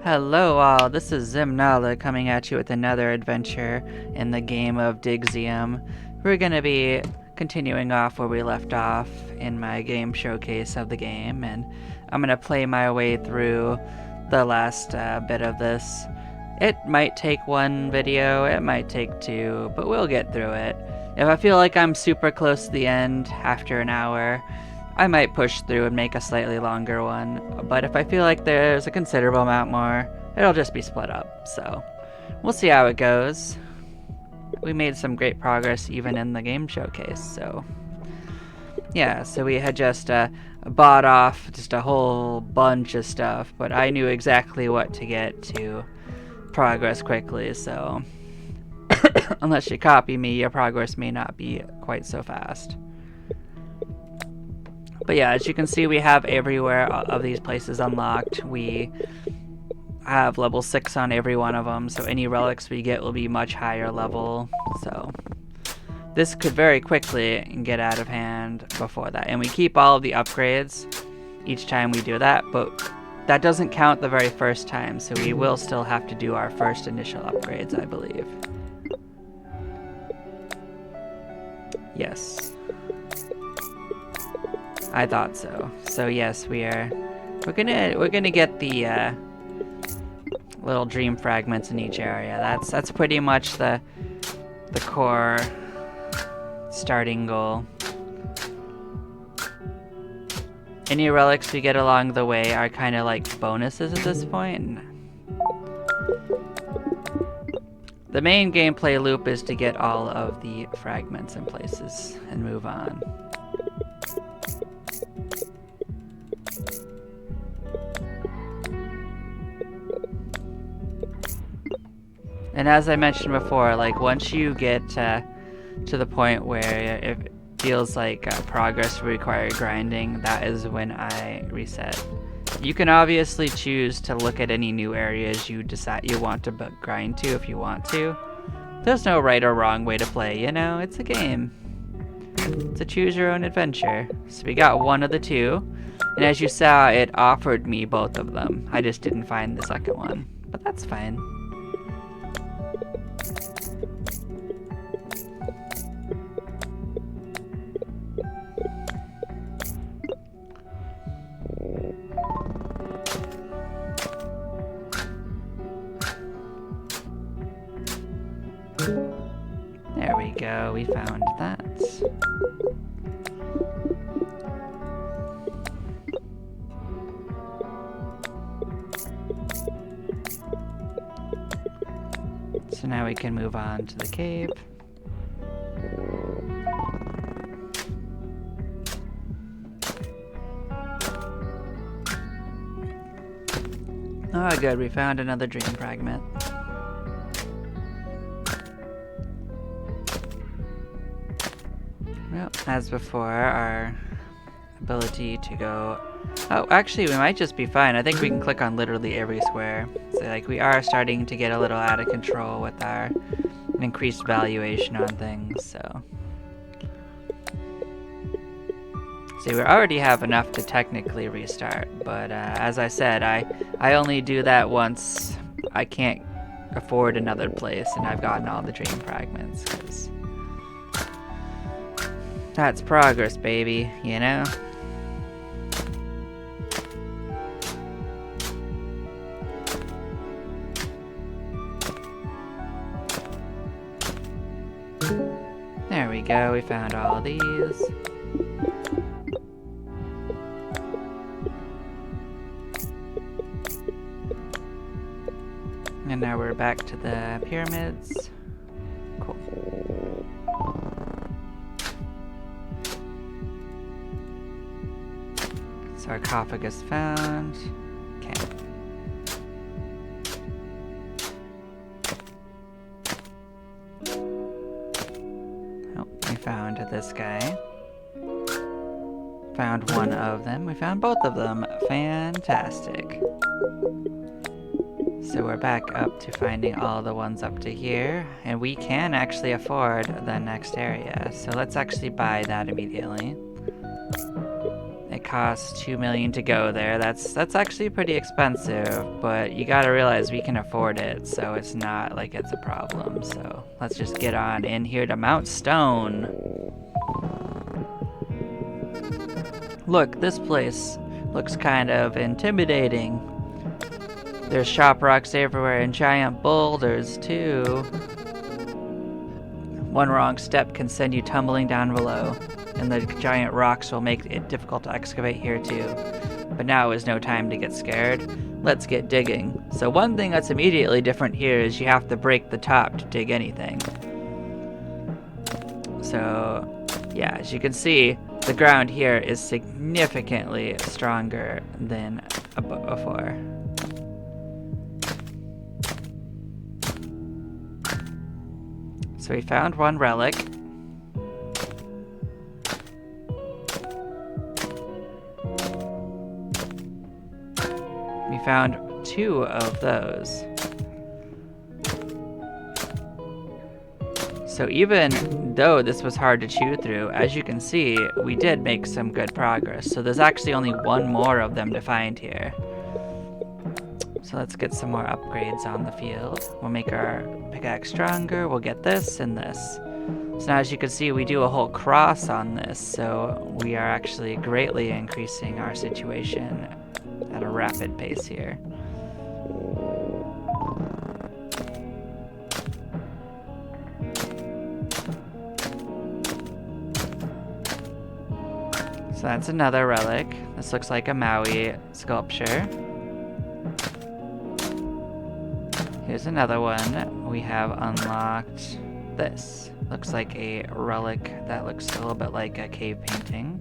Hello all, this is Zimnala coming at you with another adventure in the game of Digseum. We're gonna be continuing off where we left off in my game showcase of the game, and I'm gonna play my way through the last bit of this. It might take one video, it might take two, but we'll get through it. If I feel like I'm super close to the end after an hour, I might push through and make a slightly longer one, but if I feel like there's a considerable amount more, it'll just be split up, so we'll see how it goes. We made some great progress even in the game showcase, so yeah, so we had just bought off just a whole bunch of stuff, but I knew exactly what to get to progress quickly, so unless you copy me, your progress may not be quite so fast. But yeah, as you can see, we have everywhere of these places unlocked. We have level 6 on every one of them, so any relics we get will be much higher level. So this could very quickly get out of hand before that. And we keep all of the upgrades each time we do that, but that doesn't count the very first time, so we will still have to do our first initial upgrades, I believe. Yes. I thought so. So yes, we're gonna get the little dream fragments in each area. That's pretty much the core starting goal. Any relics we get along the way are kind of like bonuses at this point. The main gameplay loop is to get all of the fragments in places and move on. And as I mentioned before, like once you get to the point where it feels like progress will require grinding, that is when I reset. You can obviously choose to look at any new areas you decide you want to grind to if you want to. There's no right or wrong way to play, you know? It's a game. It's a choose your own adventure. So we got one of the two, and as you saw, it offered me both of them. I just didn't find the second one, but that's fine. There we go, we found that. So now we can move on to the cave. Oh good, we found another dream fragment. Well, as before, our ability to go... Oh, actually, we might just be fine. I think we can click on literally every square. So, like, we are starting to get a little out of control with our increased valuation on things, so... See, we already have enough to technically restart, but as I said, I only do that once I can't afford another place and I've gotten all the dream fragments, 'cause that's progress, baby, you know? There we go, we found all of these. And now we're back to the pyramids. Cool. Sarcophagus found. Okay. Oh, we found this guy. Found one of them. We found both of them. Fantastic. So we're back up to finding all the ones up to here, and we can actually afford the next area. So let's actually buy that immediately. It cost 2 million to go there. That's actually pretty expensive, but you gotta realize we can afford it, so it's not like it's a problem. So let's just get on in here to Mount Stone. Look, this place looks kind of intimidating. There's sharp rocks everywhere and giant boulders too. One wrong step can send you tumbling down below, and the giant rocks will make it difficult to excavate here too. But now is no time to get scared. Let's get digging. So one thing that's immediately different here is you have to break the top to dig anything. So yeah, as you can see, the ground here is significantly stronger than before. So we found one relic. We found 2 of those. So even though this was hard to chew through, as you can see, we did make some good progress. So there's actually only 1 more of them to find here. So let's get some more upgrades on the field. We'll make our pickaxe stronger. We'll get this and this. So now as you can see, we do a whole cross on this. So we are actually greatly increasing our situation at a rapid pace here. So that's another relic. This looks like a Maui sculpture. Here's another one. We have unlocked this. Looks like a relic that looks a little bit like a cave painting.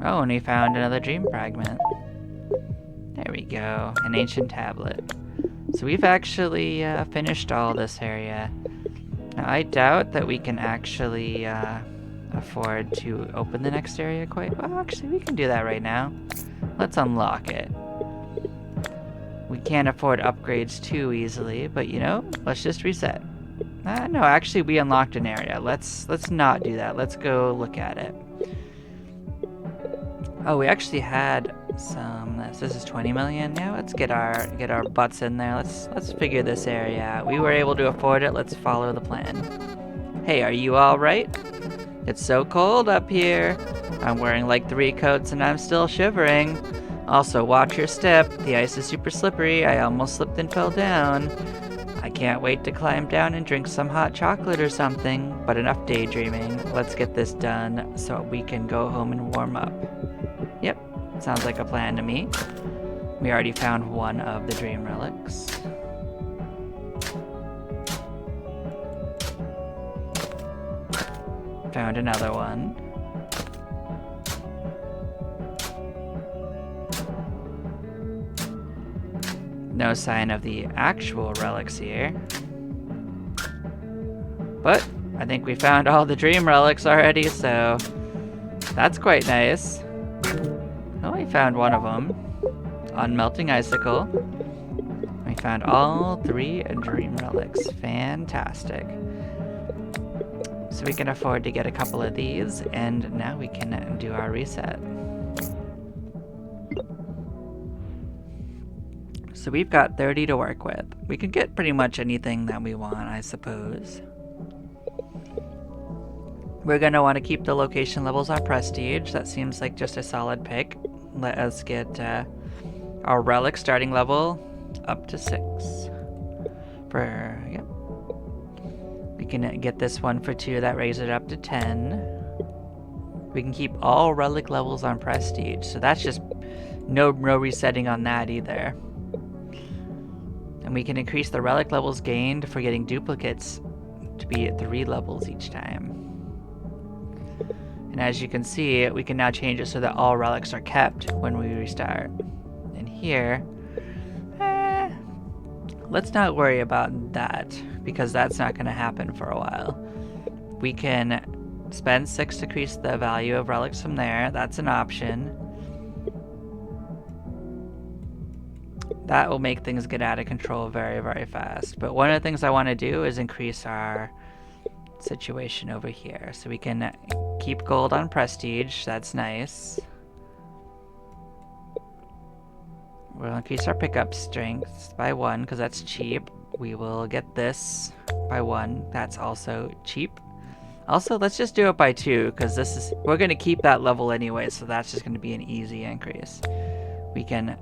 Oh, and we found another dream fragment. There we go, an ancient tablet. So we've actually finished all this area. Now I doubt that we can actually afford to open the next area quite well. Actually, we can do that right now. Let's unlock it. We can't afford upgrades too easily, but you know, let's just reset. No, actually we unlocked an area. Let's not do that. Let's go look at it. Oh, we actually had some. This is 20 million. Yeah, let's get our butts in there. Let's figure this area out. We were able to afford it. Let's follow the plan. Hey, are you all right? It's so cold up here. I'm wearing like 3 coats and I'm still shivering. Also, watch your step. The ice is super slippery. I almost slipped and fell down. I can't wait to climb down and drink some hot chocolate or something. But enough daydreaming. Let's get this done so we can go home and warm up. Yep, sounds like a plan to me. We already found one of the dream relics. Found another one. No sign of the actual relics here. But I think we found all the dream relics already, so that's quite nice. Oh, we found one of them. Unmelting icicle. We found all 3 dream relics. Fantastic. So we can afford to get a couple of these, and now we can do our reset. So we've got 30 to work with. We can get pretty much anything that we want, I suppose. We're going to want to keep the location levels on prestige. That seems like just a solid pick. Let us get our relic starting level up to 6. Yep. We can get this one for 2. That raises it up to 10. We can keep all relic levels on prestige. So that's just no resetting on that either. And we can increase the relic levels gained for getting duplicates to be at 3 levels each time. And as you can see, we can now change it so that all relics are kept when we restart. And here, let's not worry about that, because that's not going to happen for a while. We can spend 6 to increase the value of relics from there. That's an option. That will make things get out of control very, very fast. But one of the things I want to do is increase our situation over here. So we can keep gold on prestige. That's nice. We'll increase our pickup strength by 1 because that's cheap. We will get this by 1. That's also cheap. Also, let's just do it by 2 because we're going to keep that level anyway, so that's just going to be an easy increase. We can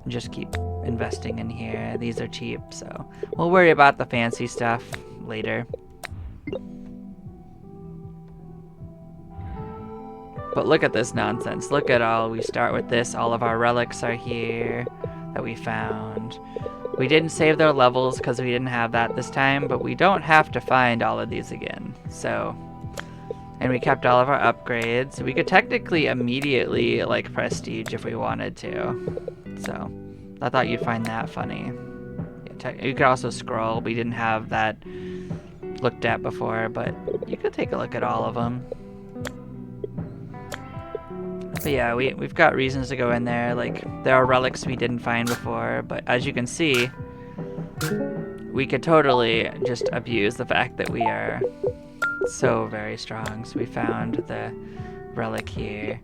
just keep investing in here. These are cheap, so we'll worry about the fancy stuff later. But look at this nonsense. Look at all. We start with this. All of our relics are here that we found. We didn't save their levels because we didn't have that this time, but we don't have to find all of these again. So, and we kept all of our upgrades. We could technically immediately like prestige if we wanted to. So, I thought you'd find that funny. You could also scroll. We didn't have that looked at before, but you could take a look at all of them. But yeah, we've got reasons to go in there. Like, there are relics we didn't find before, but as you can see, we could totally just abuse the fact that we are so very strong. So we found the relic here.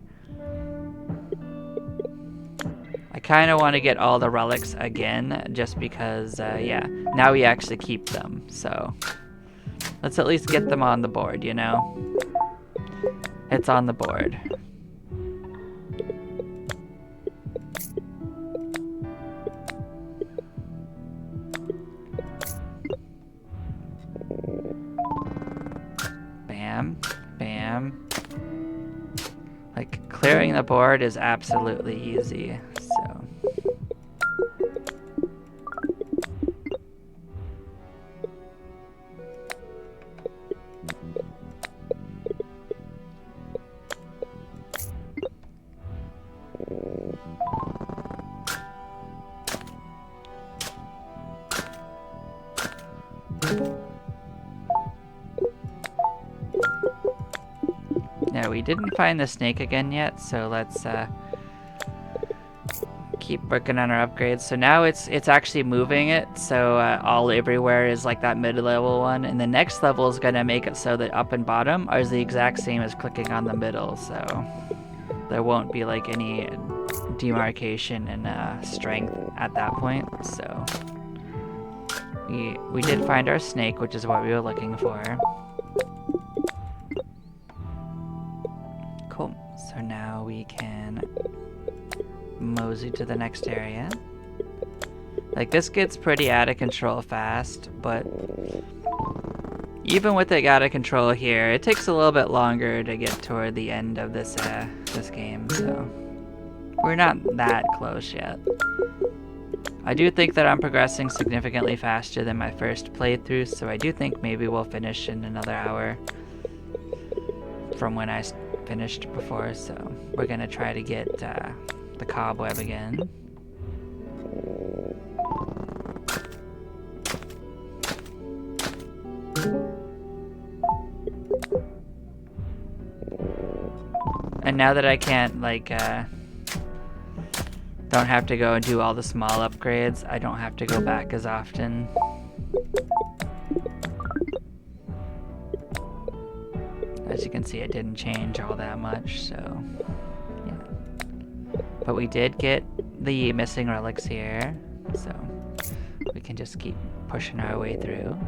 I kind of want to get all the relics again, just because, yeah, now we actually keep them. So let's at least get them on the board, you know? It's on the board. Bam, bam. Like, clearing the board is absolutely easy, so. No, we didn't find the snake again yet, so let's keep working on our upgrades. So now it's actually moving it, so all everywhere is like that mid-level one, and the next level is gonna make it so that up and bottom are the exact same as clicking on the middle, so there won't be like any demarcation in strength at that point. So we did find our snake, which is what we were looking for. Cool. So now we can mosey to the next area. Like, this gets pretty out of control fast, but even with it out of control here, it takes a little bit longer to get toward the end of this this game, so we're not that close yet. I do think that I'm progressing significantly faster than my first playthrough, so I do think maybe we'll finish in another hour from when I finished before, so we're gonna try to get the cobweb again. And now that I can't, like, don't have to go and do all the small upgrades, I don't have to go back as often. As you can see, it didn't change all that much, so yeah. But we did get the missing relics here, so we can just keep pushing our way through.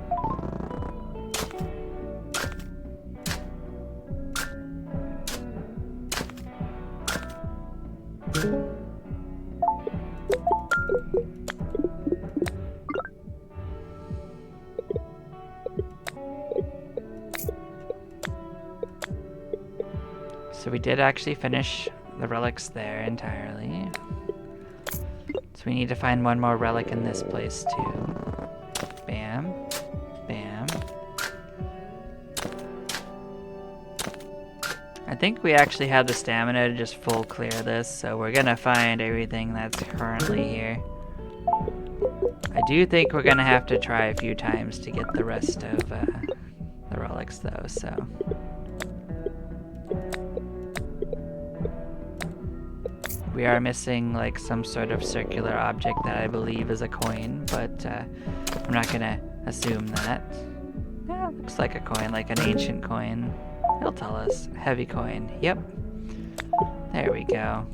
So we did actually finish the relics there entirely. So we need to find one more relic in this place too. Bam. Bam. I think we actually have the stamina to just full clear this, so we're gonna find everything that's currently here. I do think we're gonna have to try a few times to get the rest of the relics though, so. We are missing like some sort of circular object that I believe is a coin, but I'm not gonna assume that. Yeah, Looks like a coin, like an ancient coin. He'll tell us. Heavy coin. Yep. There we go.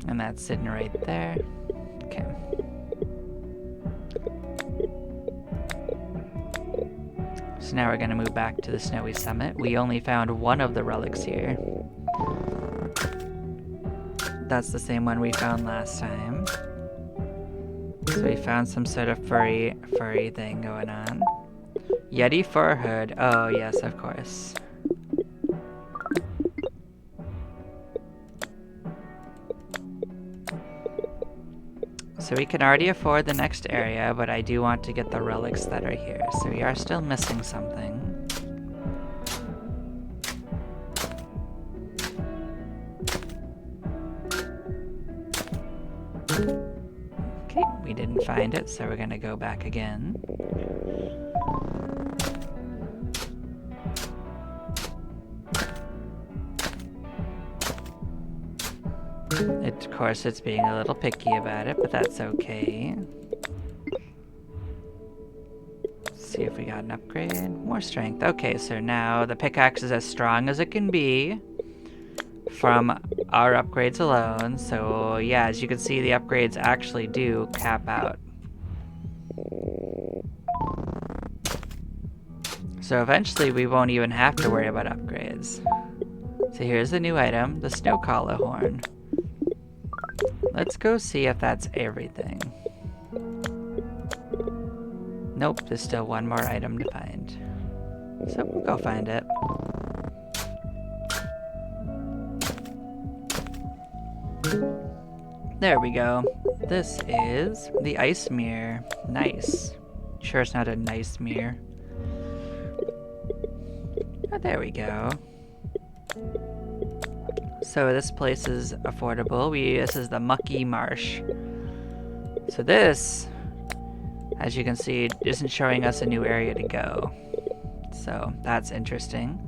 And that's sitting right there. Okay. So now we're gonna move back to the snowy summit. We only found one of the relics here. That's the same one we found last time. So we found some sort of furry thing going on. Yeti fur hood. Oh yes, of course. So we can already afford the next area, but I do want to get the relics that are here. So we are still missing something. Okay, we didn't find it, so we're gonna go back again. Of course, it's being a little picky about it, but that's okay. Let's see if we got an upgrade. More strength. Okay, so now the pickaxe is as strong as it can be from our upgrades alone. So yeah, as you can see, the upgrades actually do cap out. So eventually we won't even have to worry about upgrades. So here's the new item, the snow collar horn. Let's go see if that's everything. Nope, there's still one more item to find. So we'll go find it. There we go. This is the ice mirror. Nice. Sure it's not a nice mirror. Oh, there we go. So this place is affordable. This is the Mucky Marsh. So this, as you can see, isn't showing us a new area to go. So that's interesting.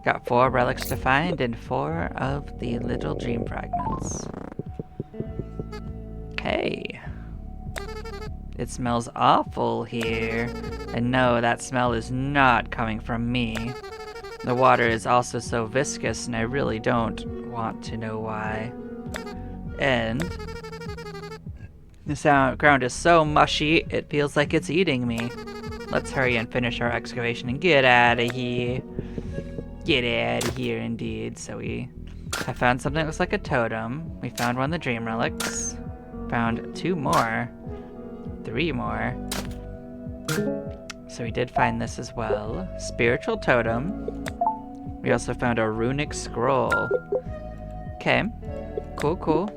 Got 4 relics to find and 4 of the little dream fragments. Hey. It smells awful here. And no, that smell is not coming from me. The water is also so viscous, and I really don't want to know why. And the ground is so mushy, it feels like it's eating me. Let's hurry and finish our excavation and get out of here. Get out of here, indeed. So I found something that looks like a totem. We found one of the dream relics. Found 2 more. 3 more. So we did find this as well. Spiritual totem. We also found a runic scroll. Okay. Cool, cool.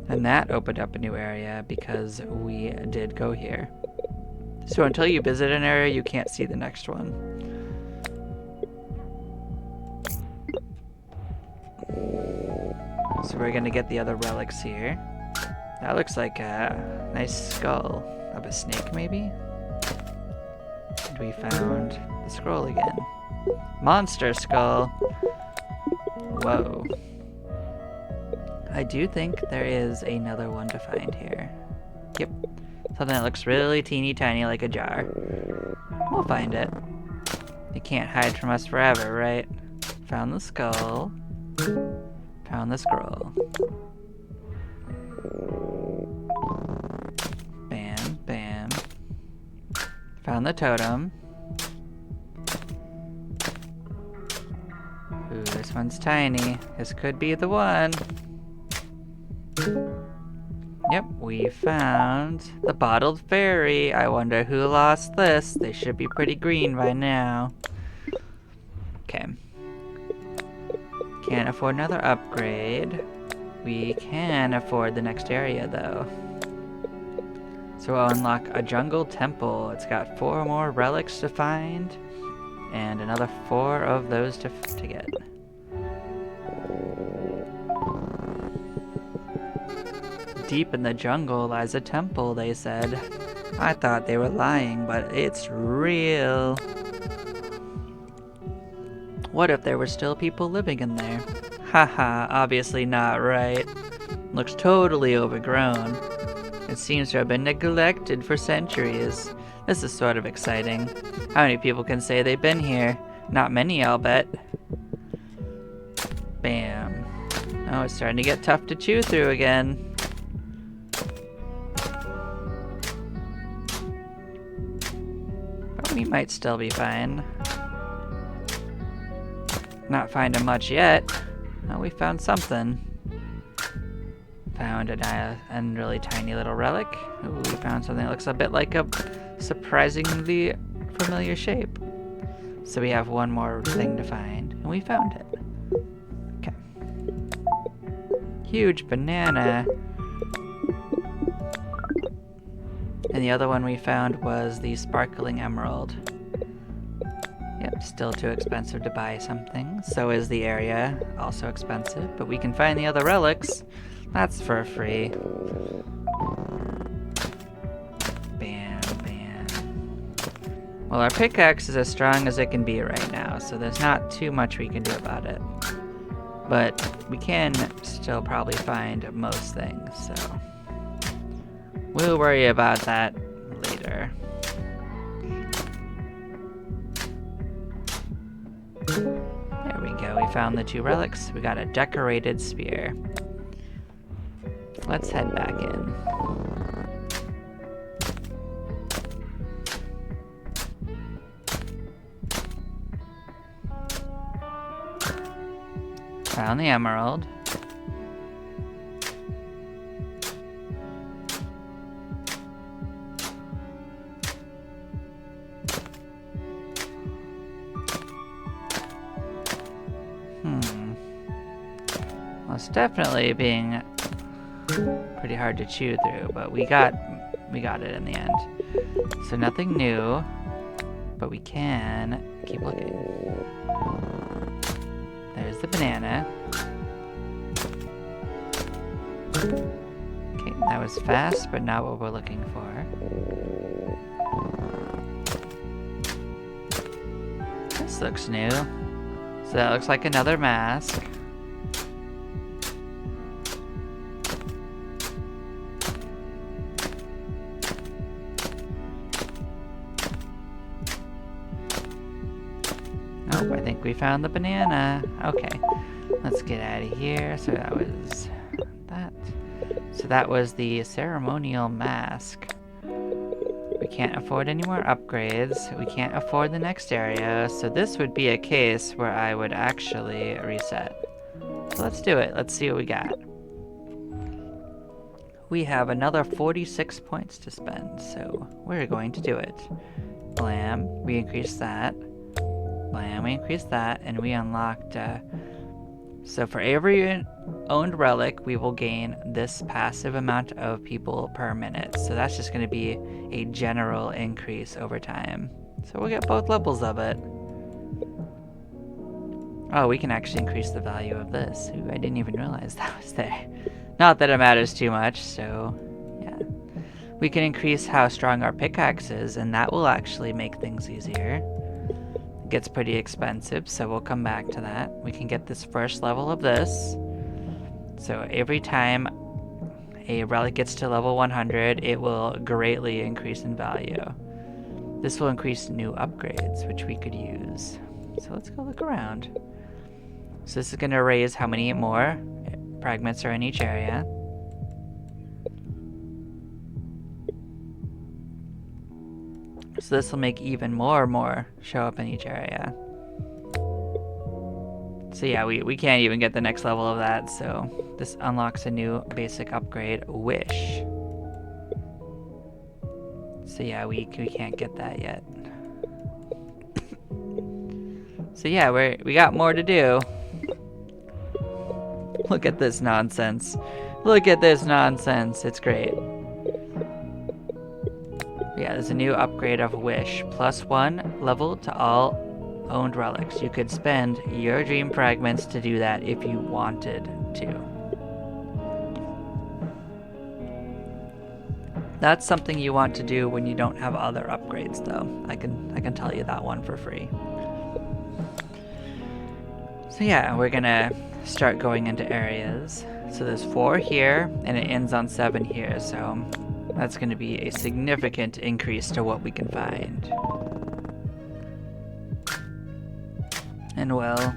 And that opened up a new area because we did go here. So until you visit an area, you can't see the next one. So we're gonna get the other relics here. That looks like a nice skull of a snake, maybe? And we found the scroll again. Monster skull! Whoa. I do think there is another one to find here. Yep. Something that looks really teeny tiny like a jar. We'll find it. You can't hide from us forever, right? Found the skull. Found the scroll. Bam, bam. Found the totem. Ooh, this one's tiny. This could be the one. Yep, we found the bottled fairy. I wonder who lost this. They should be pretty green by now. Okay. Can't afford another upgrade. We can afford the next area though. So we'll unlock a jungle temple. It's got 4 more relics to find and another 4 of those to get. Deep in the jungle lies a temple, they said. I thought they were lying, but it's real. What if there were still people living in there? Haha, obviously not right. Looks totally overgrown. It seems to have been neglected for centuries. This is sort of exciting. How many people can say they've been here? Not many, I'll bet. Bam. Oh, it's starting to get tough to chew through again. But we might still be fine. Not finding much yet. Oh, we found something. Found a really tiny little relic. Ooh, we found something that looks a bit like a surprisingly familiar shape. So we have one more thing to find, and we found it. Okay. Huge banana. And the other one we found was the sparkling emerald. Yep, still too expensive to buy something. So is the area, also expensive. But we can find the other relics. That's for free. Bam, bam. Well, our pickaxe is as strong as it can be right now, so there's not too much we can do about it. But we can still probably find most things, so we'll worry about that later. There we go, we found the two relics. We got a decorated spear. Let's head back in. Found the emerald. Well, it's definitely being pretty hard to chew through, but we got it in the end. So nothing new, but we can keep looking. There's the banana. Okay, that was fast, but not what we're looking for. This looks new. So that looks like another mask. Oh, I think we found the banana. Okay, let's get out of here. So that was that. So that was the ceremonial mask. We can't afford any more upgrades. We can't afford the next area. So this would be a case where I would actually reset. So let's do it. Let's see what we got. We have another 46 points to spend, so we're going to do it. Blam, we increased that. Blam, we increased that, and we unlocked, so for every owned relic, we will gain this passive amount of people per minute. So that's just going to be a general increase over time. So we'll get both levels of it. Oh, we can actually increase the value of this. Ooh, I didn't even realize that was there. Not that it matters too much, so yeah. We can increase how strong our pickaxe is, and that will actually make things easier. It gets pretty expensive, so we'll come back to that. We can get this first level of this. So every time a relic gets to level 100, it will greatly increase in value. This will increase new upgrades, which we could use. So let's go look around. So this is going to raise how many more fragments are in each area. So this will make even more show up in each area. So yeah, we can't even get the next level of that, so this unlocks a new basic upgrade, Wish. So yeah, we can't get that yet. So yeah, we got more to do. Look at this nonsense. Look at this nonsense. It's great. Yeah, there's a new upgrade of Wish. +1 level to all owned relics. You could spend your dream fragments to do that if you wanted to. That's something you want to do when you don't have other upgrades, though. I can tell you that one for free. So yeah, we're gonna start going into areas. So there's 4 here, and it ends on 7 here, so that's going to be a significant increase to what we can find. And well,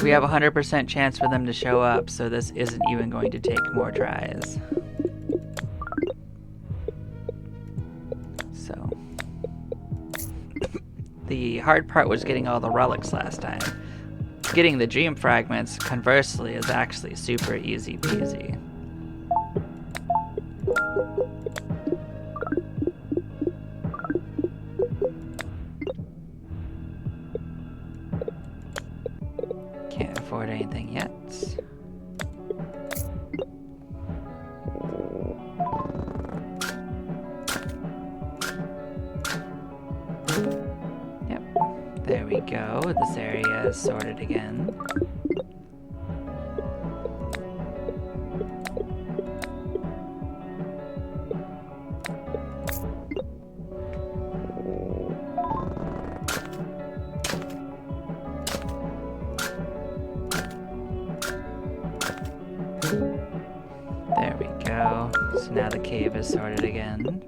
we have a 100% chance for them to show up, so this isn't even going to take more tries. So, the hard part was getting all the relics last time. Getting the dream fragments, conversely, is actually super easy peasy. Can't afford anything yet. Yep, there we go. This area is sorted again. There we go. So now the cave is sorted again.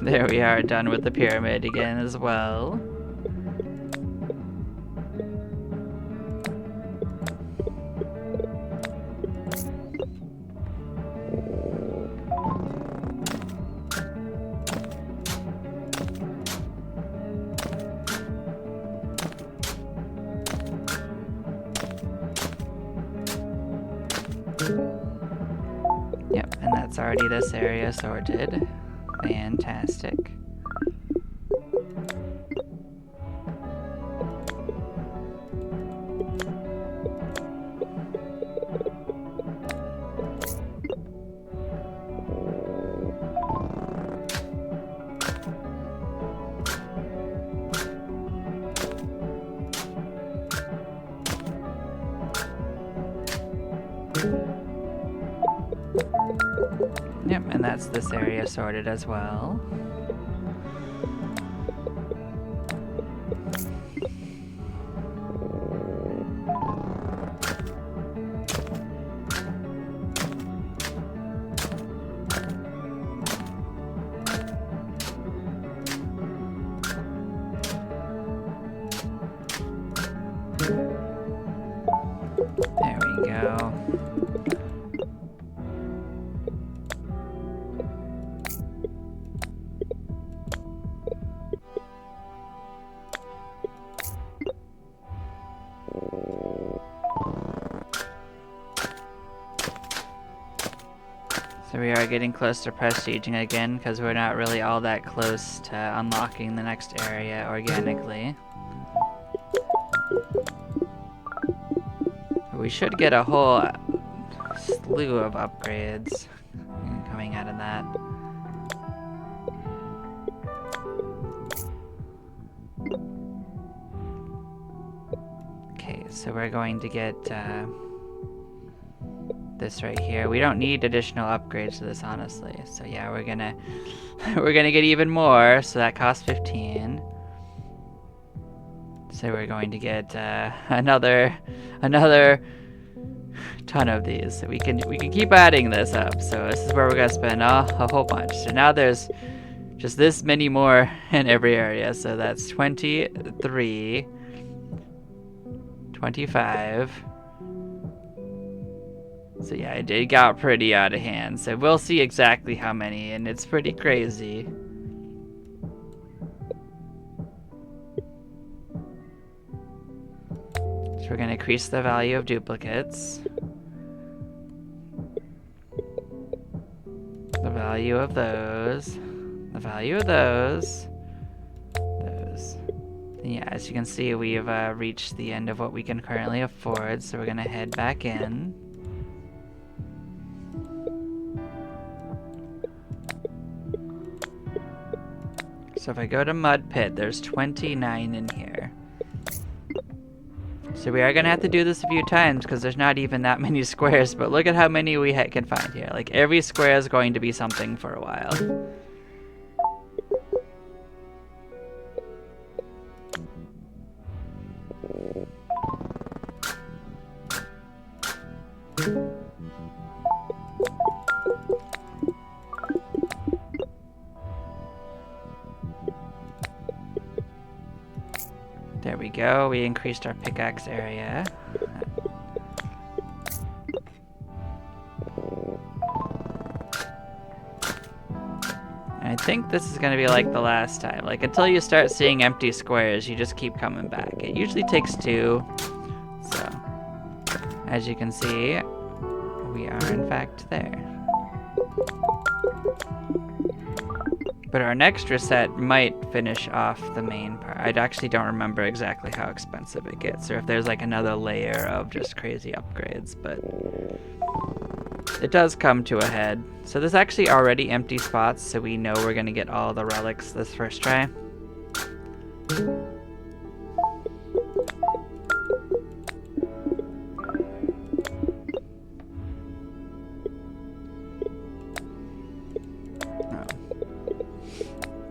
There we are, done with the pyramid again as well. Yep, and that's already this area sorted. Fantastic. Yep, and that's this area sorted as well. There we go. So we are getting close to prestiging again because we're not really all that close to unlocking the next area organically. We should get a whole slew of upgrades coming out of that. Okay, so we're going to get this right here. We don't need additional upgrades to this, honestly. So yeah, we're gonna get even more. So that costs 15. So we're going to get another ton of these. So we can keep adding this up. So this is where we're gonna spend a whole bunch. So now there's just this many more in every area. So that's 23, 25. So yeah, it got pretty out of hand. So we'll see exactly how many, and it's pretty crazy. So we're going to increase the value of duplicates. The value of those. The value of those. Those. And yeah, as you can see, we've reached the end of what we can currently afford. So we're going to head back in. So if I go to Mud Pit, there's 29 in here. So we are gonna have to do this a few times because there's not even that many squares, but look at how many we can find here. Like every square is going to be something for a while. There we go, we increased our pickaxe area. I think this is gonna be like the last time. Like until you start seeing empty squares, you just keep coming back. It usually takes 2. So, as you can see, we are in fact there. But our next reset might finish off the main part. I actually don't remember exactly how expensive it gets, or if there's like another layer of just crazy upgrades, but it does come to a head. So there's actually already empty spots, so we know we're gonna get all the relics this first try.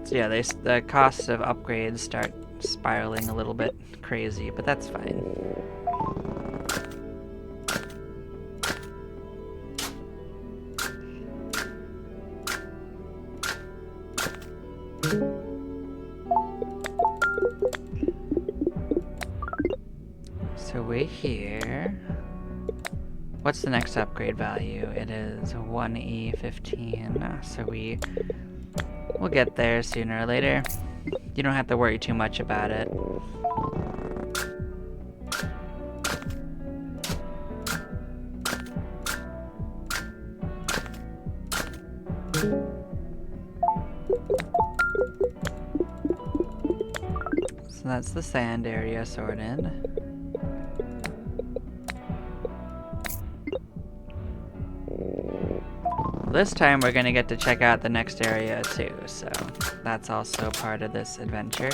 So yeah, the costs of upgrades start spiraling a little bit crazy, but that's fine. So we're here. What's the next upgrade value? It is 1E15, so we'll get there sooner or later. You don't have to worry too much about it. So that's the sand area sorted. This time we're gonna get to check out the next area too, so that's also part of this adventure.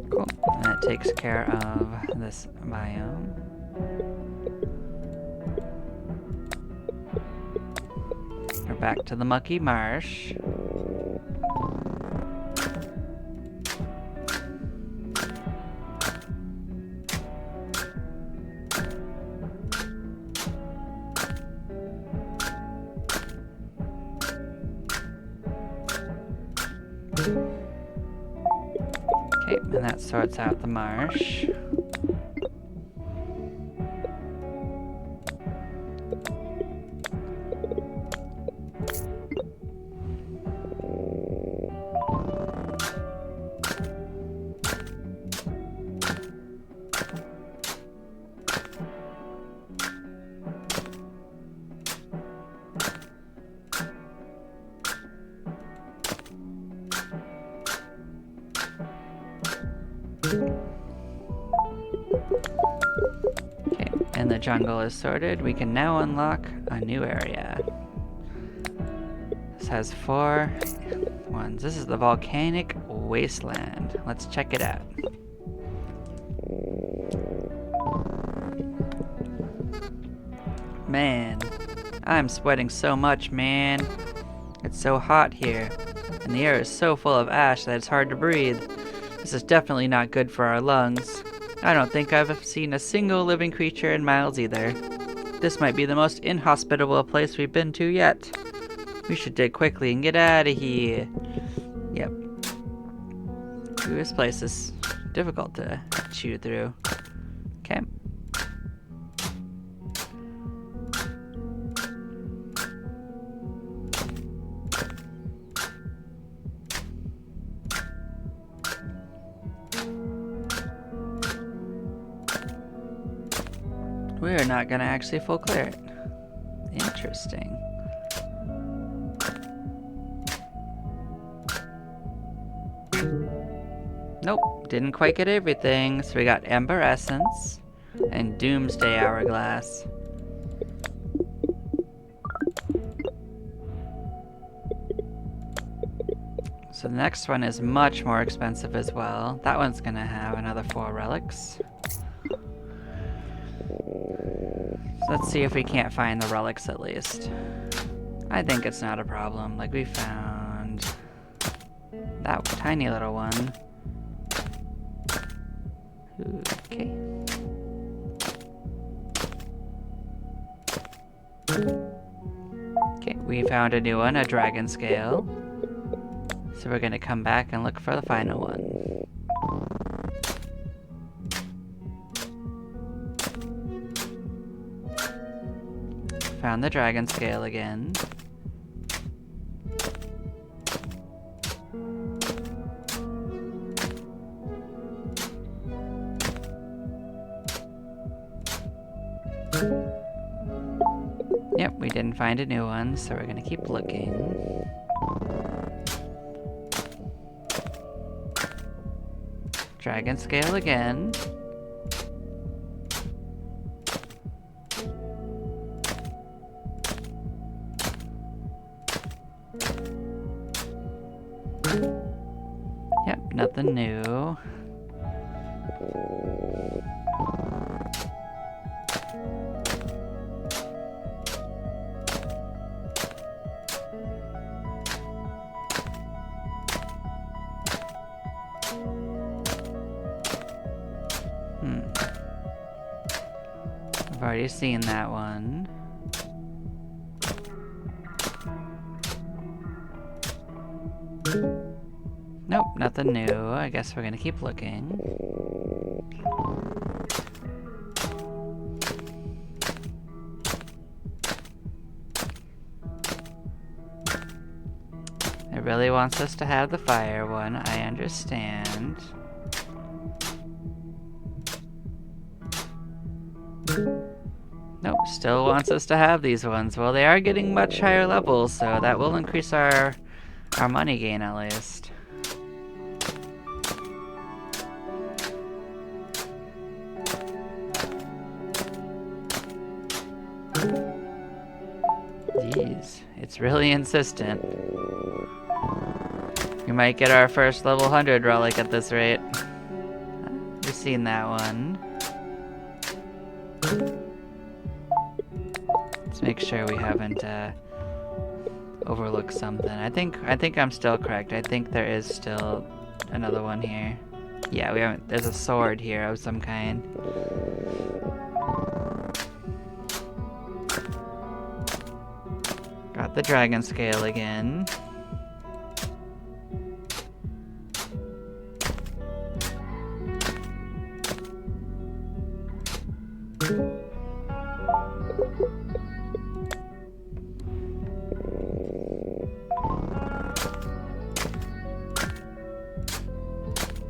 Cool. And that takes care of this biome. We're back to the mucky marsh. Okay, and that sorts out the marsh. Okay, and the jungle is sorted. We can now unlock a new area. This has 4 ones. This is the volcanic wasteland. Let's check it out. Man, I'm sweating so much, man. It's so hot here, and the air is so full of ash that it's hard to breathe. This is definitely not good for our lungs. I don't think I've seen a single living creature in miles either. This might be the most inhospitable place we've been to yet. We should dig quickly and get out of here. Yep. Ooh, this place is difficult to chew through. Okay. we're not gonna actually full clear it. Interesting. Nope, didn't quite get everything. So we got Ember Essence and Doomsday Hourglass. So the next one is much more expensive as well. That one's gonna have another 4 relics. So let's see if we can't find the relics at least. I think it's not a problem. Like, we found that tiny little one. Okay. Okay, we found a new one, a dragon scale. So we're gonna come back and look for the final one. Found the dragon scale again. Yep, we didn't find a new one, so we're gonna keep looking. Dragon scale again. Yep, nothing new. I've already seen that one. Nope, nothing new. I guess we're gonna keep looking. It really wants us to have the fire one, I understand. Nope, still wants us to have these ones. Well, they are getting much higher levels, so that will increase our money gain at least. Jeez, it's really insistent. We might get our first level 100 relic at this rate. We've seen that one. Let's make sure we haven't overlooked something. I think I'm still correct. I think there is still another one here. Yeah, we haven't. There's a sword here of some kind. Got the dragon scale again.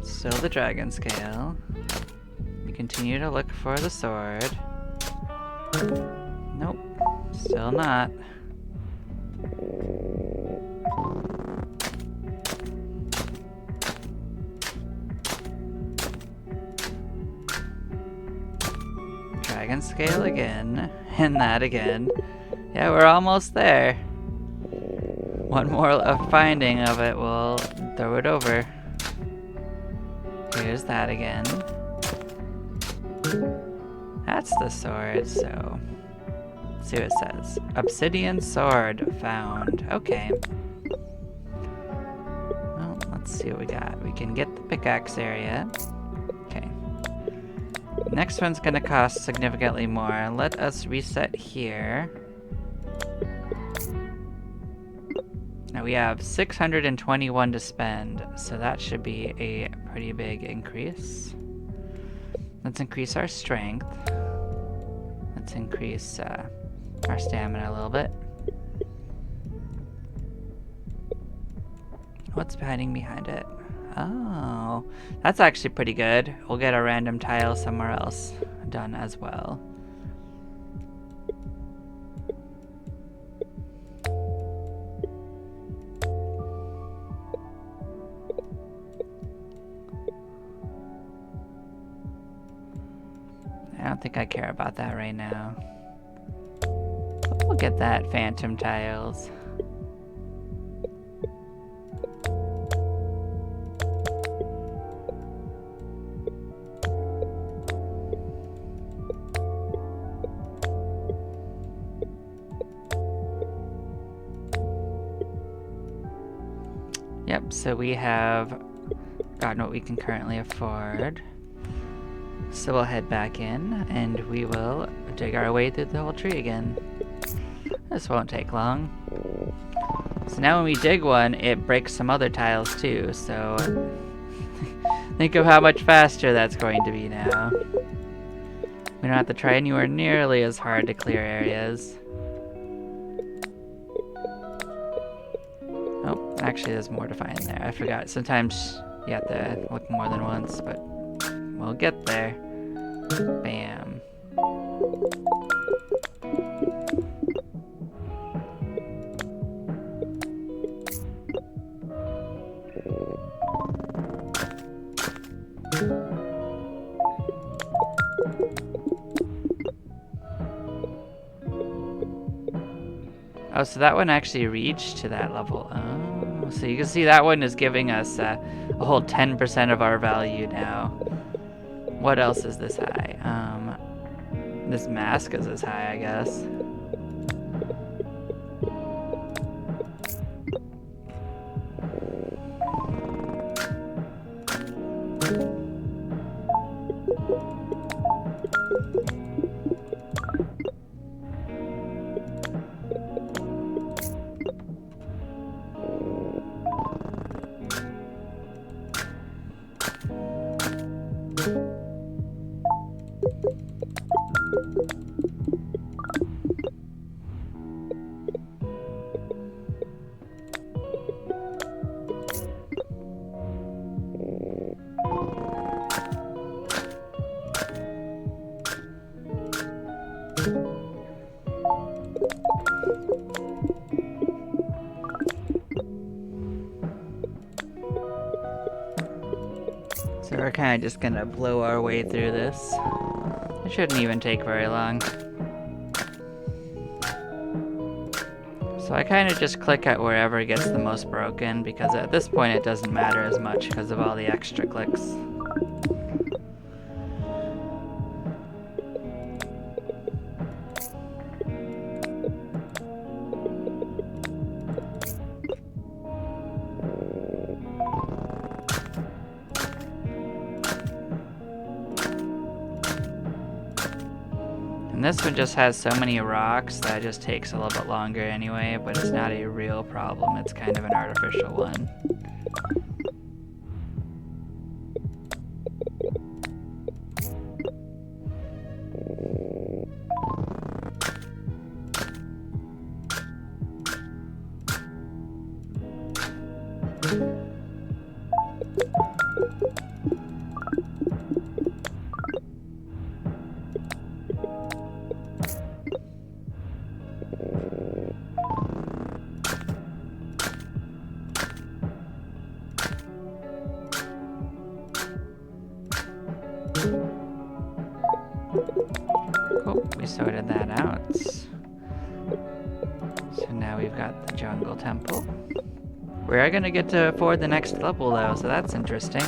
Still the dragon scale. We continue to look for the sword. Nope, still not. Dragon scale again, and that again. Yeah, we're almost there. One more finding of it will throw it over. Here's that again. That's the sword, so... Let's see what it says. Obsidian sword found. Okay. Well, let's see what we got. We can get the pickaxe area. Okay. Next one's gonna cost significantly more. Let us reset here. Now we have 621 to spend, so that should be a pretty big increase. Let's increase our strength. Let's increase our stamina a little bit. What's hiding behind it? Oh, that's actually pretty good. We'll get a random tile somewhere else done as well. I don't think I care about that right now. We'll get that phantom tiles. Yep, so we have gotten what we can currently afford. So we'll head back in and we will dig our way through the whole tree again. This won't take long. So now when we dig one, it breaks some other tiles too, so think of how much faster that's going to be now. We don't have to try anywhere nearly as hard to clear areas. Oh, actually there's more to find there. I forgot. Sometimes you have to look more than once, but we'll get there. Bam. Oh, so that one actually reached to that level. Oh, so you can see that one is giving us a whole 10% of our value now. What else is this high? This mask is this high, I guess. So we're kind of just gonna blow our way through this. It shouldn't even take very long. So I kind of just click at wherever it gets the most broken, because at this point it doesn't matter as much because of all the extra clicks. And this one just has so many rocks that it just takes a little bit longer anyway, but it's not a real problem, it's kind of an artificial one. Cool, we sorted that out. So now we've got the jungle temple. We are gonna get to afford the next level though, so that's interesting.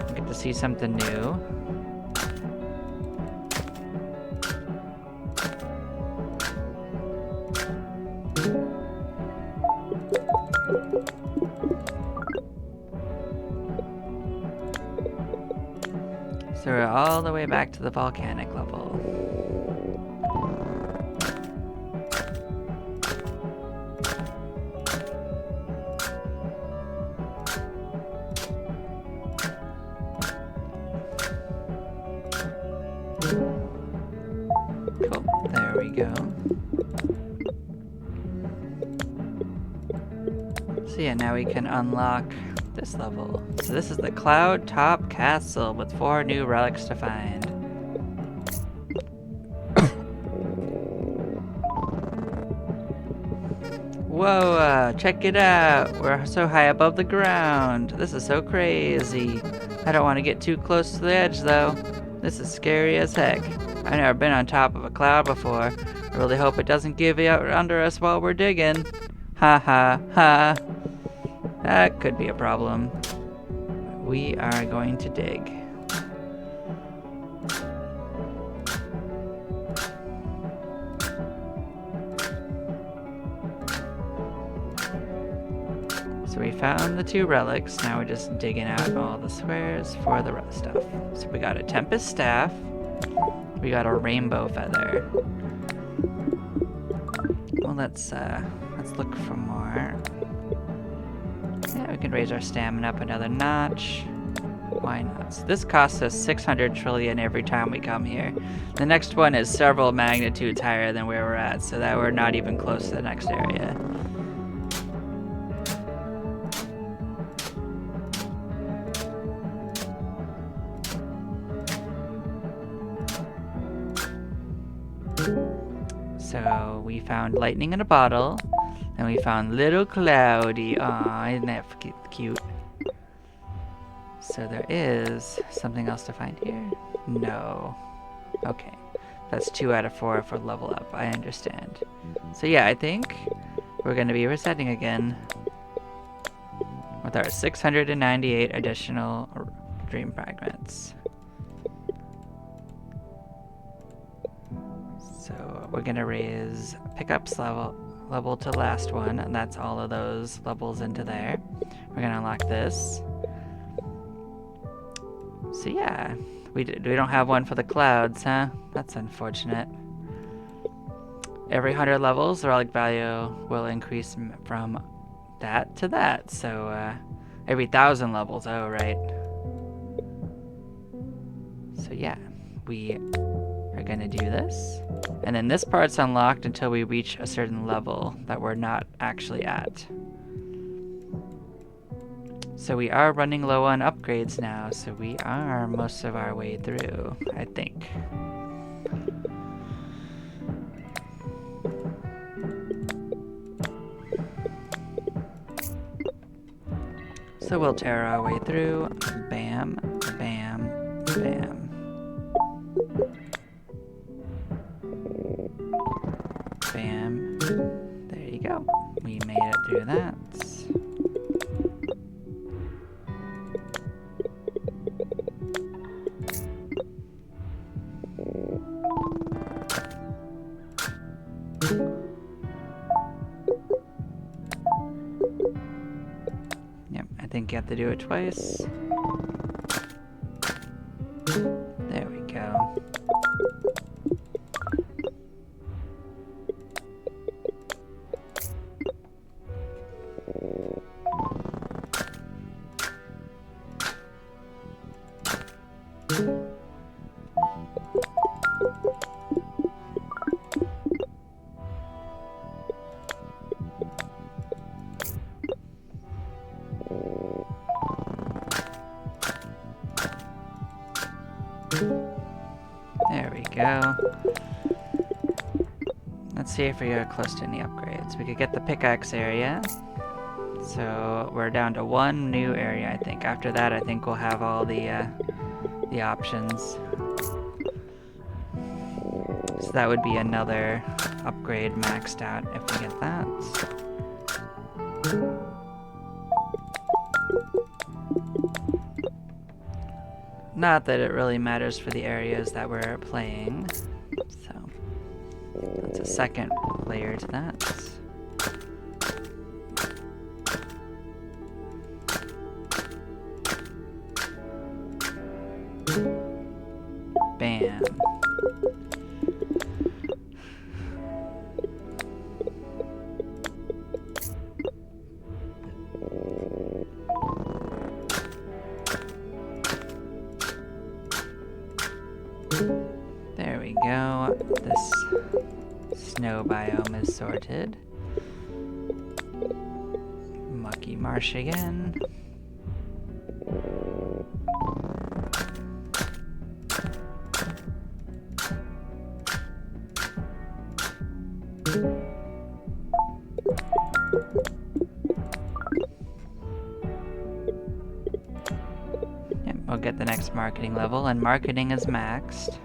We get to see something new. So we're all the way back to the volcanic level. Cool, there we go. So yeah, now we can unlock this level. So this is the Cloud Top Castle with 4 new relics to find. Whoa, check it out. We're so high above the ground. This is so crazy. I don't want to get too close to the edge though. This is scary as heck. I've never been on top of a cloud before. I really hope it doesn't give out under us while we're digging. Ha ha ha. That could be a problem. We are going to dig. So we found the 2 relics. Now we're just digging out all the squares for the rest stuff. So we got a Tempest Staff. We got a Rainbow Feather. Well, let's look for more. Yeah, we can raise our stamina up another notch. Why not? So this costs us 600 trillion every time we come here. The next one is several magnitudes higher than where we're at, so that we're not even close to the next area. So we found lightning in a bottle, and we found little cloudy. Aw, isn't that cute? So there is something else to find here? No. Okay. That's 2 out of 4 for level up. I understand. So yeah, I think we're going to be resetting again with our 698 additional dream fragments. So we're going to raise pickups level to last one, and that's all of those levels into there. We're going to unlock this. So yeah, we don't have one for the clouds, huh? That's unfortunate. Every 100 levels, the relic value will increase from that to that. So every 1,000 levels, oh right. So yeah, we are gonna do this. And then this part's unlocked until we reach a certain level that we're not actually at. So we are running low on upgrades now, so we are most of our way through, I think. So we'll tear our way through. Bam, bam, bam. Bam. There you go. We made it through that. Yep, I think you have to do it twice. There we go. There we go. Let's see if we are close to any upgrades. We could get the pickaxe area. So we're down to 1 new area, I think. After that, I think we'll have all the options. So that would be another upgrade maxed out if we get that. Not that it really matters for the areas that we're playing. So that's a second layer to that. Bam. There we go. This snow biome is sorted. Mucky marsh again. we'll get the next marketing level, and marketing is maxed.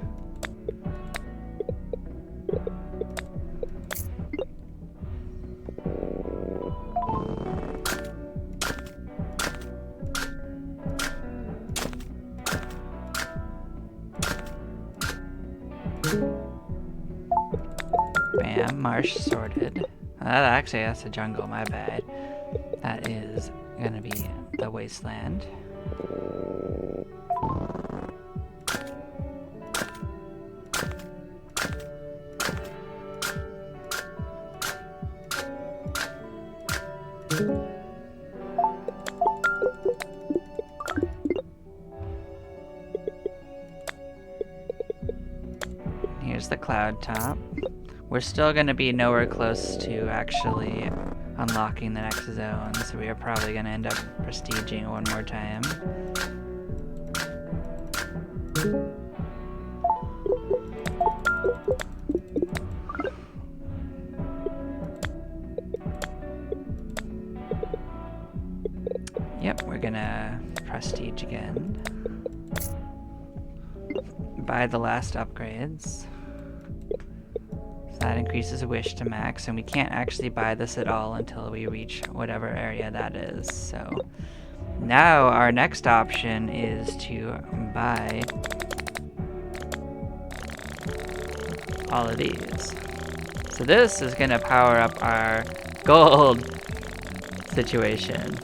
Bam, marsh sorted. Actually, that's a jungle, my bad. That is gonna be the wasteland. Here's the cloud top. We're still going to be nowhere close to actually unlocking the next zone, so we are probably going to end up prestiging one more time. Yep, we're going to prestige again. Buy the last upgrades. That increases wish to max, and we can't actually buy this at all until we reach whatever area that is. So now our next option is to buy all of these. So this is going to power up our gold situation.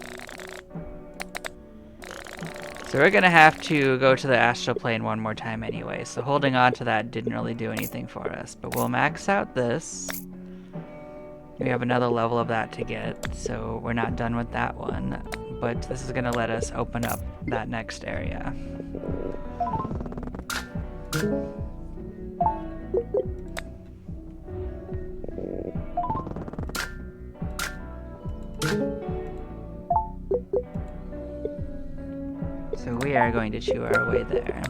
So we're going to have to go to the astral plane one more time anyway, so holding on to that didn't really do anything for us. But we'll max out this. We have another level of that to get, so we're not done with that one. But this is going to let us open up that next area. So we are going to chew our way there.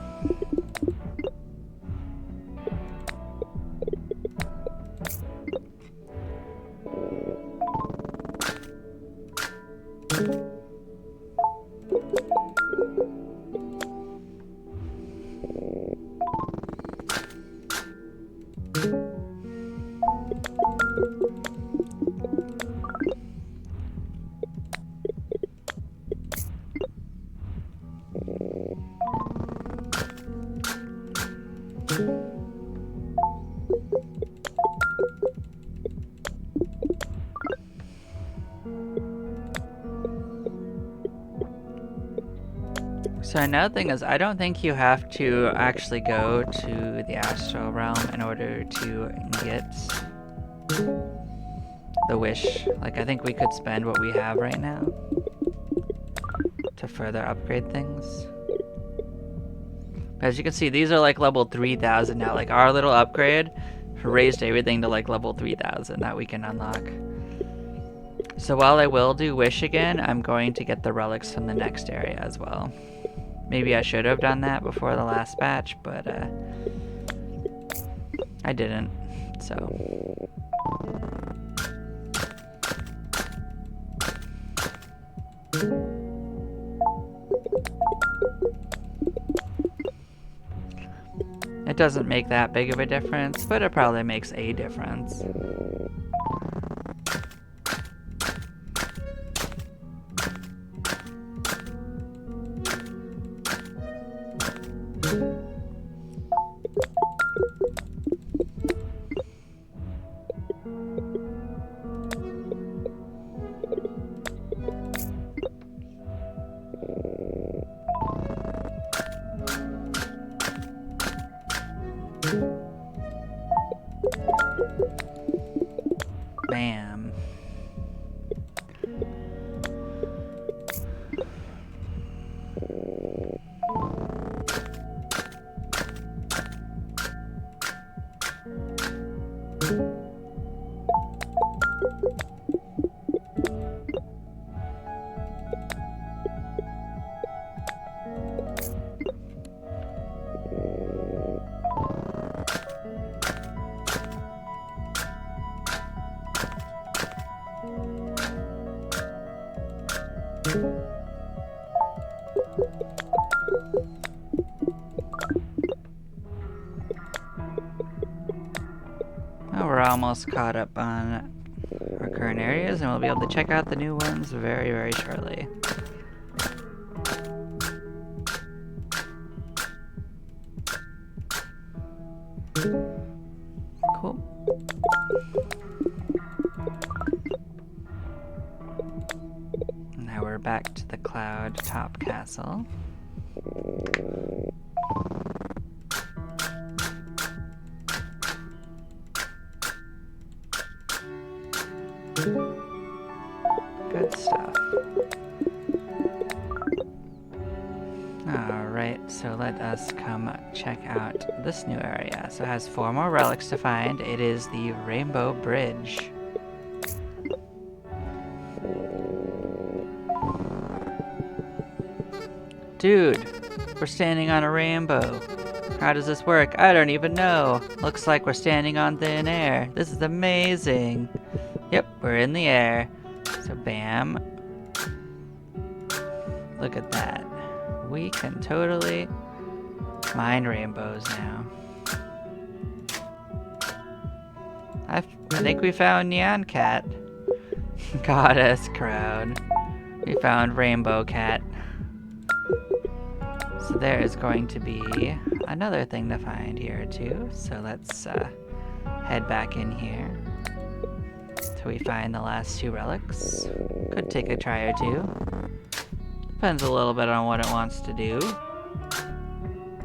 So another thing is, I don't think you have to actually go to the astral realm in order to get the wish. Like, I think we could spend what we have right now to further upgrade things. But as you can see, these are like level 3000 now. Like, our little upgrade raised everything to like level 3000 that we can unlock. So while I will do wish again, I'm going to get the relics from the next area as well. Maybe I should have done that before the last batch, but I didn't, so. It doesn't make that big of a difference, but it probably makes a difference. Bam. almost caught up on our current areas, and we'll be able to check out the new ones very, very shortly. Cool. Now we're back to the Cloud Top Castle. Good stuff. Alright, so let us come check out this new area. So it has 4 more relics to find. It is the Rainbow Bridge. Dude, we're standing on a rainbow. How does this work? I don't even know. Looks like we're standing on thin air. This is amazing. Yep, we're in the air. So bam. Look at that. We can totally mine rainbows now. I think we found Neon Cat. Goddess Crown. We found Rainbow Cat. So there is going to be another thing to find here too. So let's head back in here till we find the last 2 relics. Could take a try or 2. Depends a little bit on what it wants to do.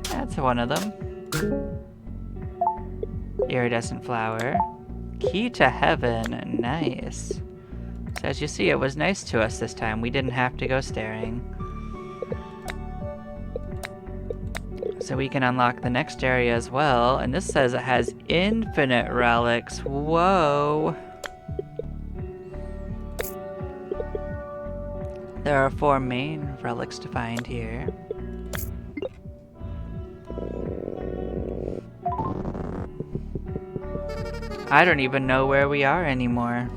That's one of them. Iridescent flower. Key to heaven. Nice. So as you see, it was nice to us this time. We didn't have to go staring. So we can unlock the next area as well. And this says it has infinite relics. Whoa. There are 4 main relics to find here. I don't even know where we are anymore.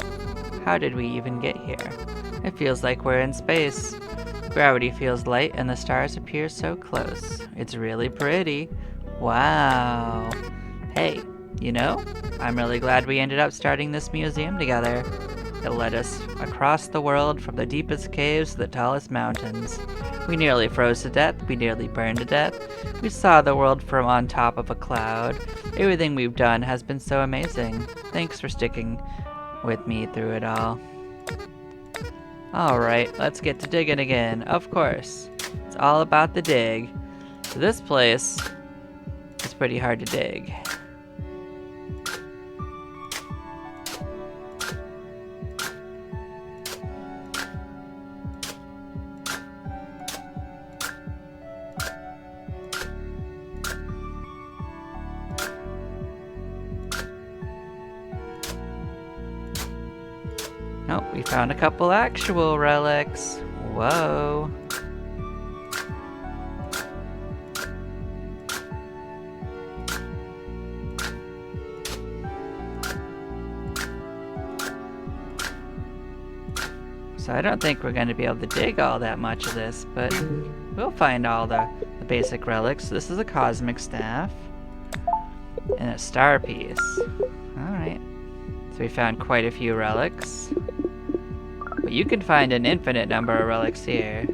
How did we even get here? It feels like we're in space. Gravity feels light and the stars appear so close. It's really pretty. Wow. Hey, you know, I'm really glad we ended up starting this museum together. It led us across the world from the deepest caves to the tallest mountains. We nearly froze to death, we nearly burned to death. We saw the world from on top of a cloud. Everything we've done has been so amazing. Thanks for sticking with me through it all. Alright, let's get to digging again. Of course. It's all about the dig. So this place is pretty hard to dig. Nope, we found a couple actual relics. Whoa. So I don't think we're going to be able to dig all that much of this, but we'll find all the basic relics. This is a cosmic staff and a star piece. Alright. So we found quite a few relics. But you can find an infinite number of relics here.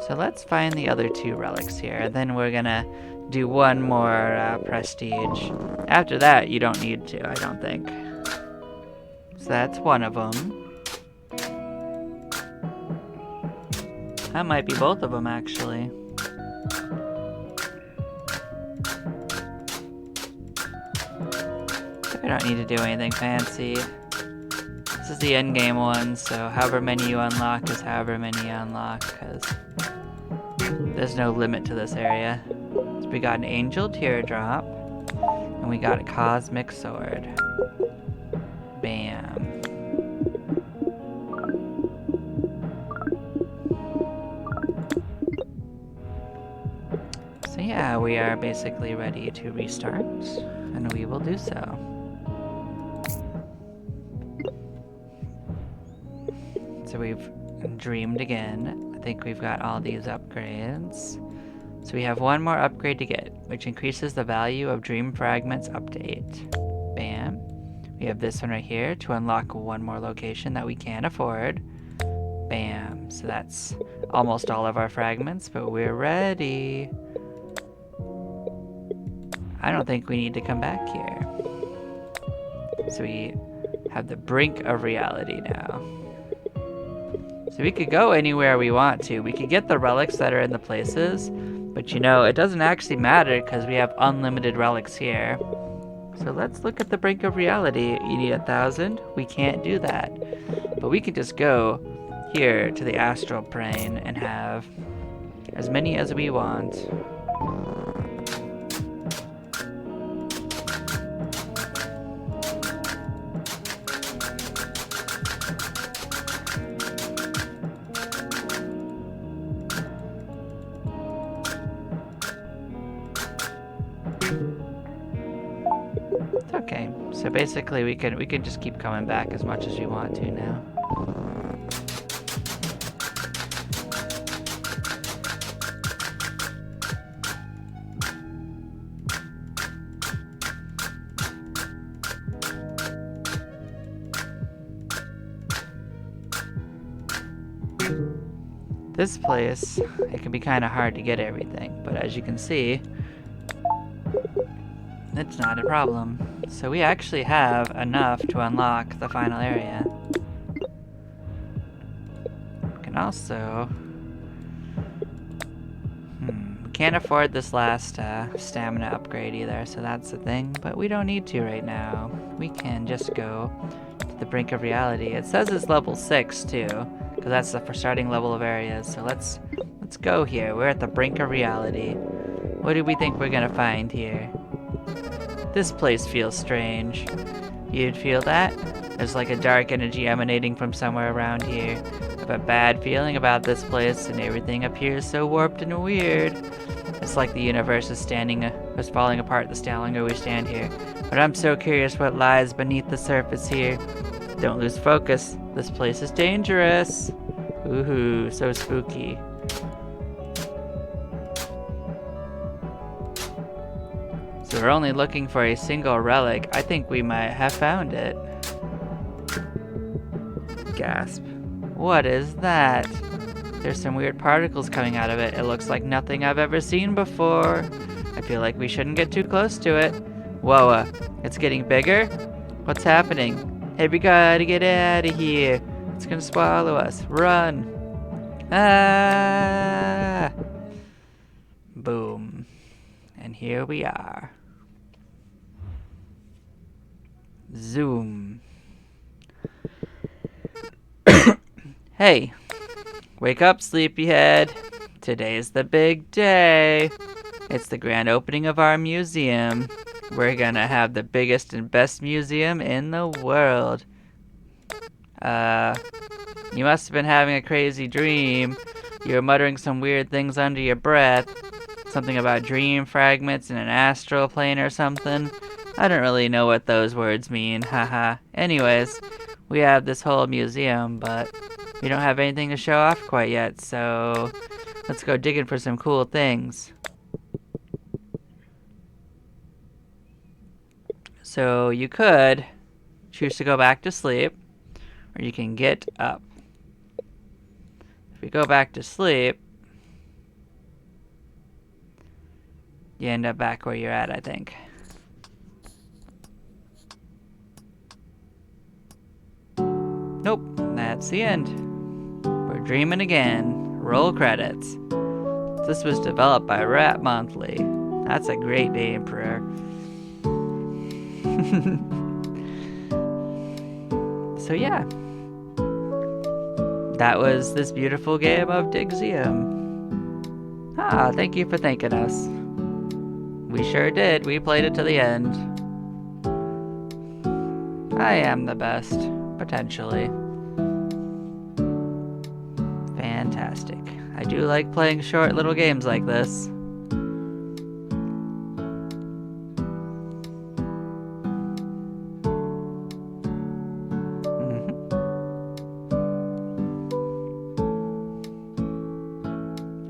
So let's find the other 2 relics here, and then we're gonna do one more prestige. After that, you don't need to, I don't think. So that's one of them. That might be both of them, actually. I don't need to do anything fancy. This is the endgame one, so however many you unlock is however many you unlock, because there's no limit to this area. So we got an angel teardrop, and we got a cosmic sword. Bam. So yeah, we are basically ready to restart, and we will do so. So we've dreamed again. I think we've got all these upgrades. So we have one more upgrade to get, which increases the value of dream fragments up to 8. Bam. We have this one right here to unlock one more location that we can't afford. Bam. So that's almost all of our fragments, but we're ready. I don't think we need to come back here. So we have the brink of reality now. So we could go anywhere we want to. We could get the relics that are in the places, but you know, it doesn't actually matter because we have unlimited relics here. So let's look at the brink of reality. You need 1,000? We can't do that. But we can just go here to the astral plane and have as many as we want. Okay, so basically we can just keep coming back as much as we want to now. This place, it can be kind of hard to get everything, but as you can see, it's not a problem. So we actually have enough to unlock the final area. We can also... we can't afford this last stamina upgrade either, so that's the thing. But we don't need to right now. We can just go to the brink of reality. It says it's level 6 too, because that's the starting level of areas. So let's go here. We're at the brink of reality. What do we think we're gonna find here? This place feels strange. You'd feel that? There's like a dark energy emanating from somewhere around here. I have a bad feeling about this place, and everything appears so warped and weird. It's like the universe is falling apart the longer we stand here. But I'm so curious what lies beneath the surface here. Don't lose focus. This place is dangerous. Ooh, so spooky. So we're only looking for a single relic. I think we might have found it. Gasp. What is that? There's some weird particles coming out of it. It looks like nothing I've ever seen before. I feel like we shouldn't get too close to it. Whoa, it's getting bigger? What's happening? Hey, we gotta get out of here. It's gonna swallow us. Run. Ah! Boom. And here we are. Zoom. Hey, wake up, sleepyhead. Today's the big day. It's the grand opening of our museum. We're gonna have the biggest and best museum in the world. You must have been having a crazy dream. You were muttering some weird things under your breath. Something about dream fragments in an astral plane or something. I don't really know what those words mean, haha. Anyways, we have this whole museum, but we don't have anything to show off quite yet, so let's go digging for some cool things. So you could choose to go back to sleep, or you can get up. If we go back to sleep, you end up back where you're at, I think. Nope, that's the end. We're dreaming again. Roll credits. This was developed by Rat Monthly. That's a great name for her. So yeah. That was this beautiful game of Digseum. Ah, thank you for thanking us. We sure did. We played it to the end. I am the best. Potentially. Fantastic. I do like playing short little games like this.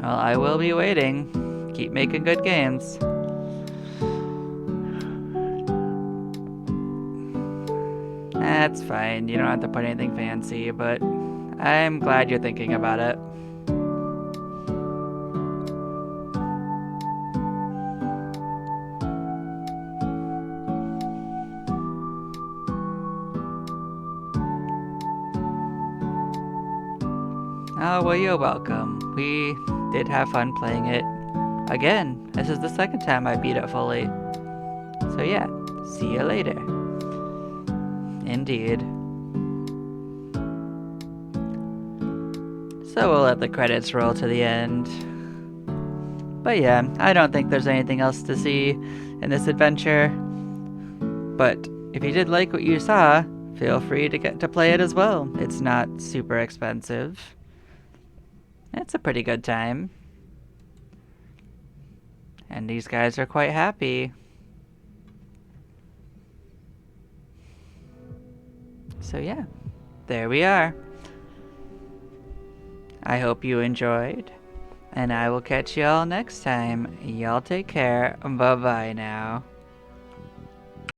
Well, I will be waiting. keep making good games. That's fine. You don't have to put anything fancy, but I'm glad you're thinking about it. Oh, well, you're welcome. We did have fun playing it. Again, this is the second time I beat it fully. So yeah, see you later. Indeed. So we'll let the credits roll to the end. But yeah, I don't think there's anything else to see in this adventure. But if you did like what you saw, feel free to get to play it as well. It's not super expensive. It's a pretty good time. And these guys are quite happy. So yeah, there we are. I hope you enjoyed, and I will catch y'all next time. Y'all take care. Bye-bye now.